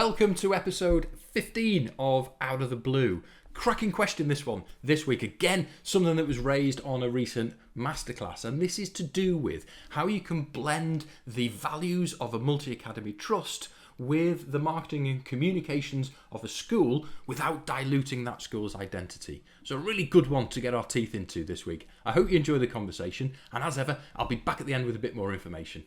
Welcome to episode 15 of Out of the Blue. Cracking question this week. Again, something that was raised on a recent masterclass, and this is to do with how you can blend the values of a multi-academy trust with the marketing and communications of a school without diluting that school's identity. So a really good one to get our teeth into this week. I hope you enjoy the conversation, and as ever, I'll be back at the end with a bit more information.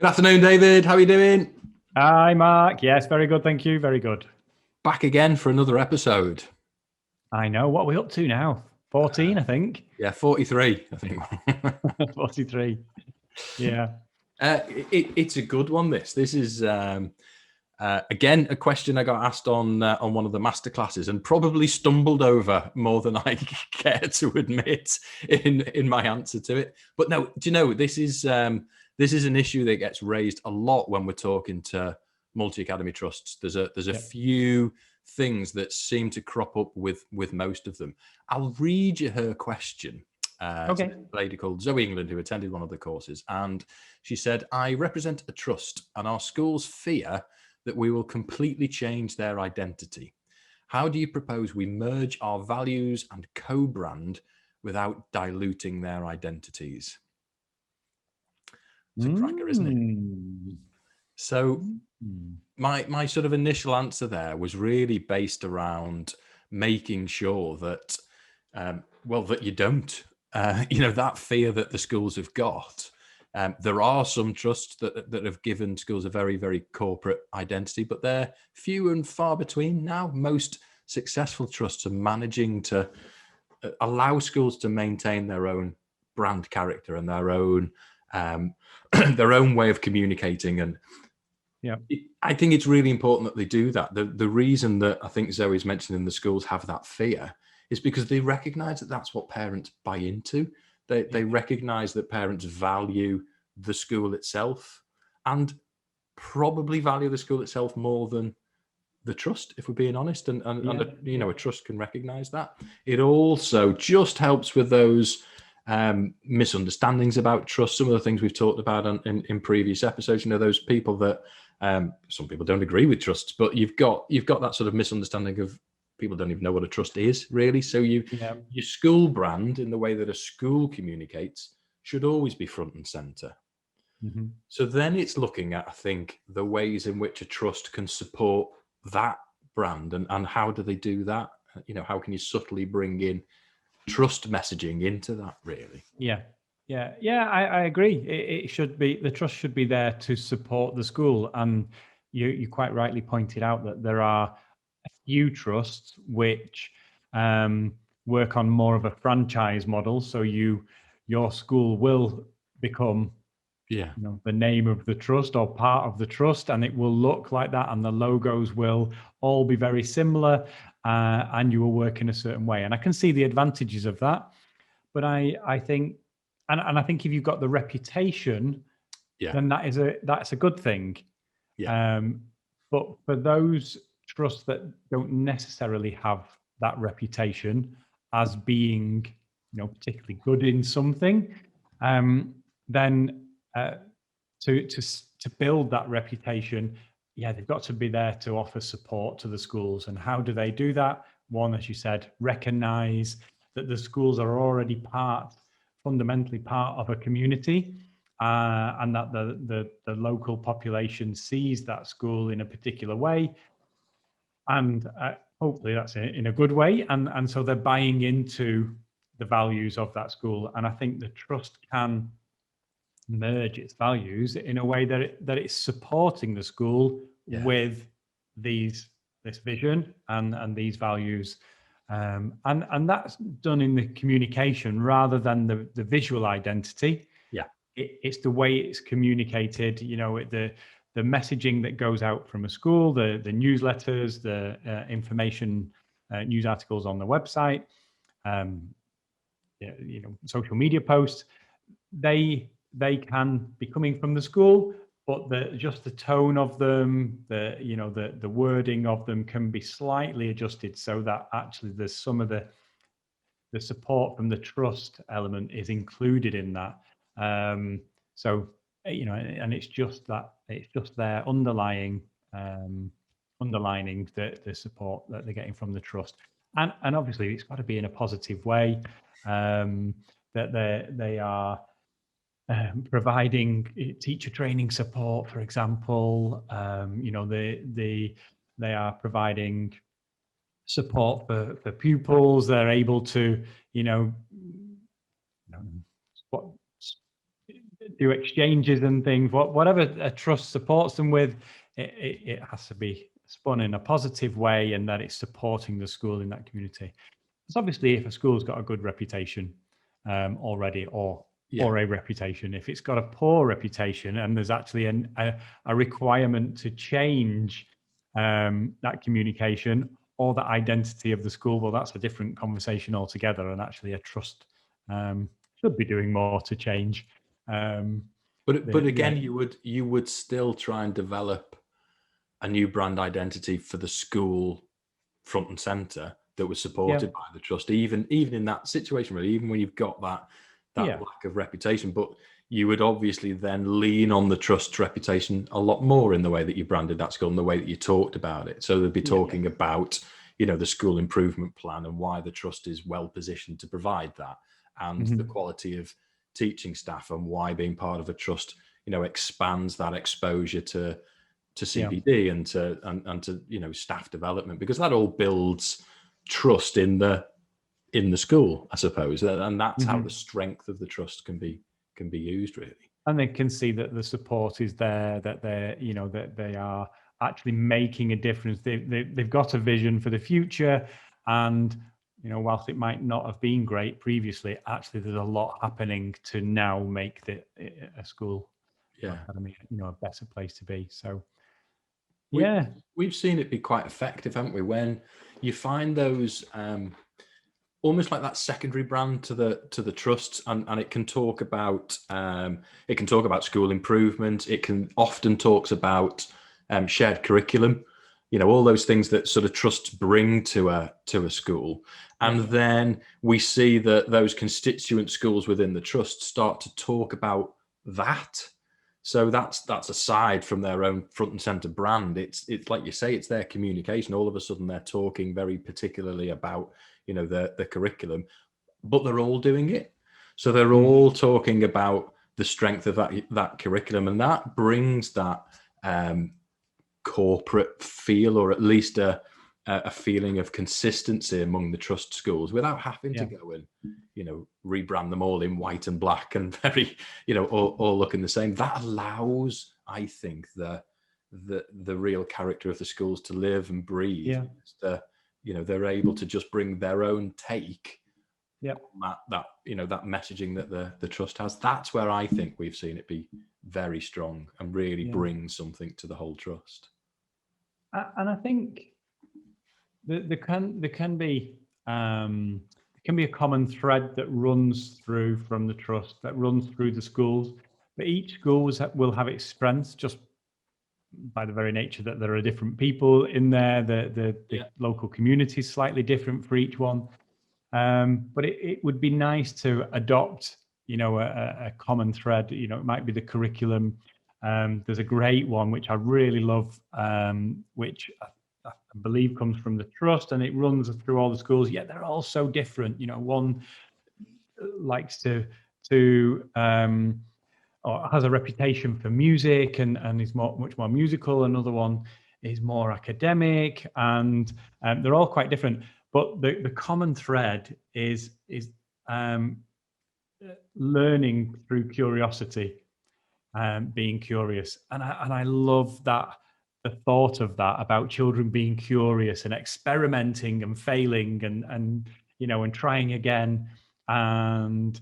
Good afternoon, David. How are you doing? Hi, Mark. Yes, very good. Thank you. Very good. Back again for another episode. I know. What are we up to now? 14, I think. Yeah, 43, I think. 43. Yeah. It's a good one, this. This is, again, a question I got asked on one of the masterclasses and probably stumbled over more than I care to admit in my answer to it. But no, do you know, this is an issue that gets raised a lot when we're talking to multi-academy trusts. There's a few things that seem to crop up with most of them. I'll read you her question. Okay. To a lady called Zoe England, who attended one of the courses, and she said, I represent a trust and our schools fear that we will completely change their identity. How do you propose we merge our values and co-brand without diluting their identities? It's a cracker, isn't it? So my sort of initial answer there was really based around making sure that, that you don't, that fear that the schools have got. There are some trusts that have given schools a very, very corporate identity, but they're few and far between now. Most successful trusts are managing to allow schools to maintain their own brand character and their own way of communicating. And I think it's really important that they do that. The reason that I think Zoe's mentioning the schools have that fear is because they recognize that that's what parents buy into. They recognize that parents value the school itself and probably value the school itself more than the trust, if we're being honest. And a trust can recognize that. It also just helps with those misunderstandings about trust. Some of the things we've talked about in previous episodes, those people that some people don't agree with trusts, but you've got that sort of misunderstanding of people don't even know what a trust is, really. So your school brand, in the way that a school communicates, should always be front and center. Mm-hmm. So then it's looking at, I think, the ways in which a trust can support that brand and how do they do that? How can you subtly bring in trust messaging into that, really? I agree. It should be, the trust should be there to support the school. And you quite rightly pointed out that there are a few trusts which work on more of a franchise model. So your school will become the name of the trust or part of the trust, and it will look like that, and the logos will all be very similar, and you will work in a certain way. And I can see the advantages of that. But I think, and I think if you've got the reputation, then that's a good thing. But for those trusts that don't necessarily have that reputation as being, particularly good in something, then to build that reputation, they've got to be there to offer support to the schools. And how do they do that? One, as you said, recognize that the schools are already fundamentally part of a community, and that the local population sees that school in a particular way, and hopefully that's in a good way, and so they're buying into the values of that school. And I think the trust can merge its values in a way that it's supporting the school with this vision and these values. And that's done in the communication rather than the visual identity. It's the way it's communicated, the messaging that goes out from a school, the newsletters, the information, news articles on the website, social media posts. They can be coming from the school, but just the tone of them, the wording of them can be slightly adjusted so that actually there's some of the the support from the trust element is included in that. So, and it's just their underlining the support that they're getting from the trust, and obviously it's got to be in a positive way, that they are providing teacher training support, for example. They are providing support for pupils. They're able to, what, do exchanges and things. Whatever a trust supports them with, it has to be spun in a positive way, and that it's supporting the school in that community. It's obviously if a school's got a good reputation already, or a reputation. If it's got a poor reputation and there's actually a requirement to change that communication or the identity of the school, well, that's a different conversation altogether. And actually, a trust should be doing more to change. But again, you would still try and develop a new brand identity for the school front and center that was supported by the trust, even in that situation, really, even when you've got that lack of reputation. But you would obviously then lean on the trust reputation a lot more in the way that you branded that school and the way that you talked about it. So they'd be talking about, the school improvement plan and why the trust is well positioned to provide that, and the quality of teaching staff, and why being part of a trust, expands that exposure to CPD and to staff development, because that all builds trust in the school, I suppose, and that's how the strength of the trust can be used, really. And they can see that the support is there, that that they are actually making a difference. They've got a vision for the future, and whilst it might not have been great previously, actually there's a lot happening to now make a school academy a better place to be. So we've seen it be quite effective, haven't we, when you find those almost like that secondary brand to the trusts, and it can talk about school improvement. It can often talks about shared curriculum, all those things that sort of trusts bring to a school. And then we see that those constituent schools within the trust start to talk about that. So that's aside from their own front and center brand. It's like you say, it's their communication. All of a sudden they're talking very particularly about the curriculum, but they're all doing it. So they're all talking about the strength of that curriculum, and that brings that corporate feel, or at least a feeling of consistency among the trust schools, without having to go and rebrand them all in white and black and very all looking the same. That allows, I think, the real character of the schools to live and breathe. They're able to just bring their own take on that messaging that the trust has. That's where I think we've seen it be very strong and really bring something to the whole trust. And I think there can be a common thread that runs through from the trust, that runs through the schools. But each school will have its strengths, just by the very nature that there are different people in there. The local community is slightly different for each one. But it would be nice to adopt, a common thread. It might be the curriculum. There's a great one which I really love, which I believe comes from the trust, and it runs through all the schools. Yet they're all so different. One likes to or has a reputation for music and is much more musical. Another one is more academic, and they're all quite different. But the common thread is learning through curiosity, being curious, and I love that, the thought of that, about children being curious and experimenting and failing and trying again and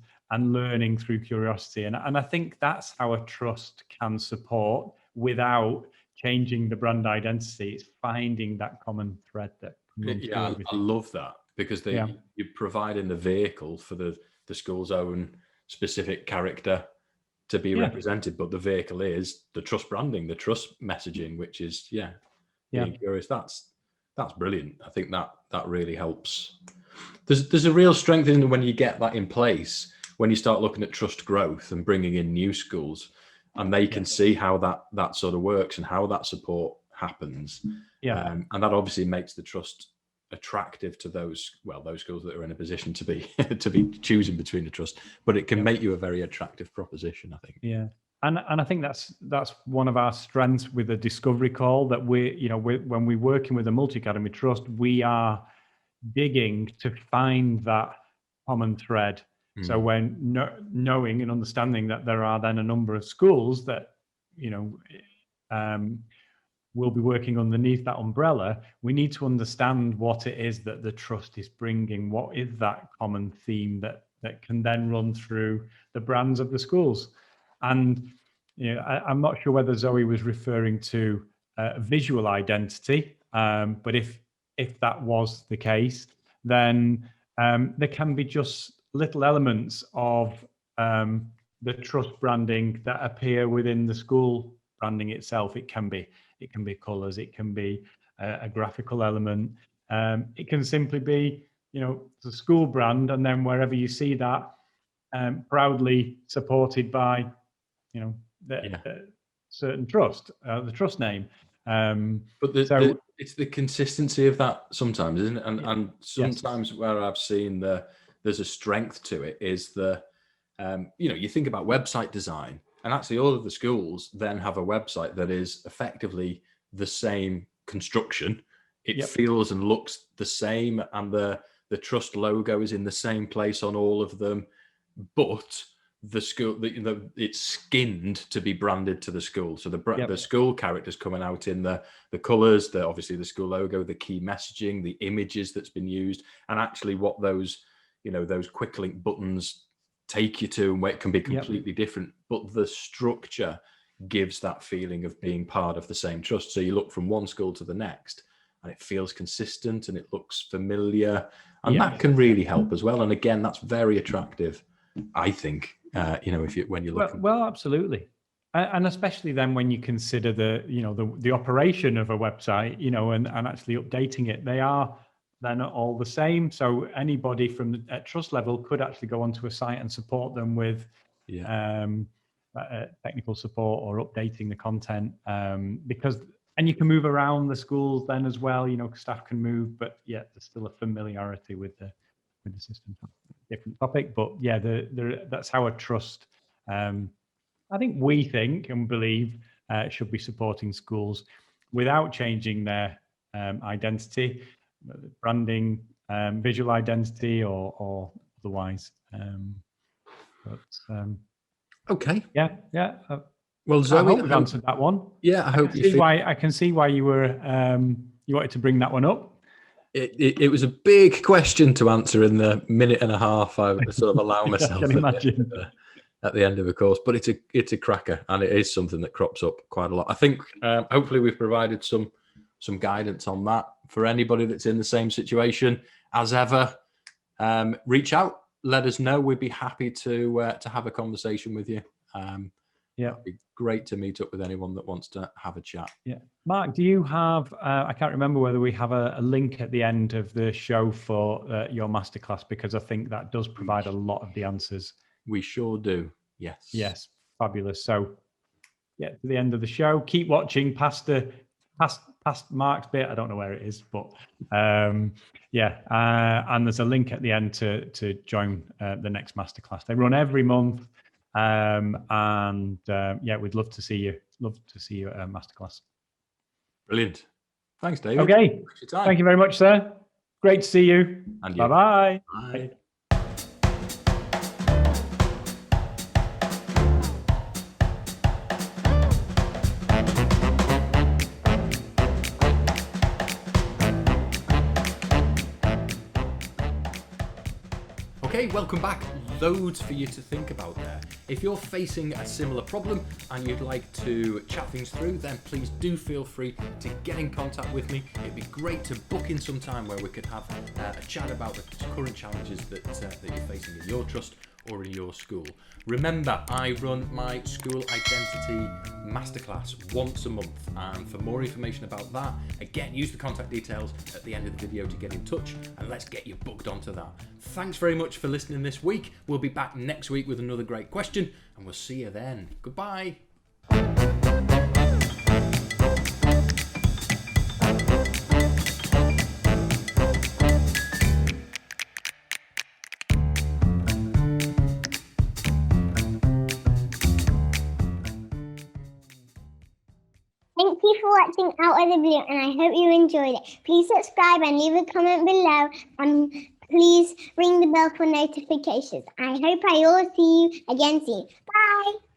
learning through curiosity. And I think that's how a trust can support without changing the brand identity. It's finding that common thread that I love that, because you're providing the vehicle for the school's own specific character to be represented, but the vehicle is the trust branding, the trust messaging, which is being curious. That's brilliant. I think that really helps There's a real strength in when you get that in place, when you start looking at trust growth and bringing in new schools, and they can see how that sort of works and how that support happens. And that obviously makes the trust attractive to those schools that are in a position to be to be choosing between a trust, but it can make you a very attractive proposition, I think. Yeah. And I think that's one of our strengths with the discovery call, that when we're working with a multi-academy trust, we are digging to find that common thread. So when knowing and understanding that there are then a number of schools that will be working underneath that umbrella, we need to understand what it is that the trust is bringing. What is that common theme that can then run through the brands of the schools? And I'm not sure whether Zoe was referring to visual identity, but if that was the case, then there can be just little elements of the trust branding that appear within the school branding itself. It can be colors, it can be a graphical element. It can simply be, the school brand, and then wherever you see that, proudly supported by, the certain trust, the trust name. But it's the consistency of that sometimes, isn't it? And sometimes where I've seen there's a strength to it is you think about website design, and actually all of the schools then have a website that is effectively the same construction. It feels and looks the same, and the trust logo is in the same place on all of them, but the school, it's skinned to be branded to the school. So the school characters coming out in the colors, obviously the school logo, the key messaging, the images that's been used, and actually what those quick link buttons take you to, and where it can be completely different, but the structure gives that feeling of being part of the same trust. So you look from one school to the next and it feels consistent and it looks familiar, and that can really help as well. And again, that's very attractive, I think, when you look. Well, absolutely. And especially then when you consider the operation of a website, and actually updating it, they're not all the same. So anybody at trust level could actually go onto a site and support them with technical support or updating the content, and you can move around the schools then as well. Staff can move, but there's still a familiarity with the system. Different topic, but that's how a trust, I think we think and believe, should be supporting schools without changing their identity, branding, visual identity, or otherwise. Okay. Well, Zoe, I hope we've answered that one. Yeah, I can see why you were you wanted to bring that one up. It was a big question to answer in the minute and a half I sort of allow myself at the end of a course, but it's a cracker, and it is something that crops up quite a lot. I think hopefully we've provided some guidance on that for anybody that's in the same situation. As ever, reach out, let us know. We'd be happy to have a conversation with you. It'd be great to meet up with anyone that wants to have a chat. Mark, do you have, I can't remember whether we have a link at the end of the show for your masterclass, because I think that does provide a lot of the answers. We sure do. Yes. Fabulous. So to the end of the show, keep watching past Mark's bit. I don't know where it is, but and there's a link at the end to join the next masterclass. They run every month. We'd love to see you. Love to see you at masterclass. Brilliant. Thanks, David. Okay. Thank you very much, sir. Great to see you. And you. Bye-bye. Bye. Okay, welcome back. Loads for you to think about there. If you're facing a similar problem and you'd like to chat things through, then please do feel free to get in contact with me. It'd be great to book in some time where we could have a chat about the current challenges that you're facing in your trust, or in your school. Remember, I run my school identity masterclass once a month, and for more information about that, again, use the contact details at the end of the video to get in touch, and let's get you booked onto that. Thanks very much for listening this week. We'll be back next week with another great question, and we'll see you then. Goodbye. Thank you for watching Out of the Blue, and I hope you enjoyed it. Please subscribe and leave a comment below, and please ring the bell for notifications. I hope I will see you again soon. Bye!